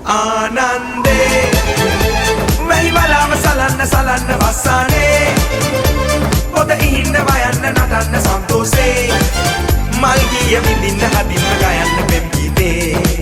ආනන්දේ වැහි බලාම සලන්න සලන්න වස්සානේ පොද ඉහින්න වයන්න නටන්න සන්තෝසේ මල් ගිය විඳින්න හදින්න ගයන්න පෙම් ගීතේ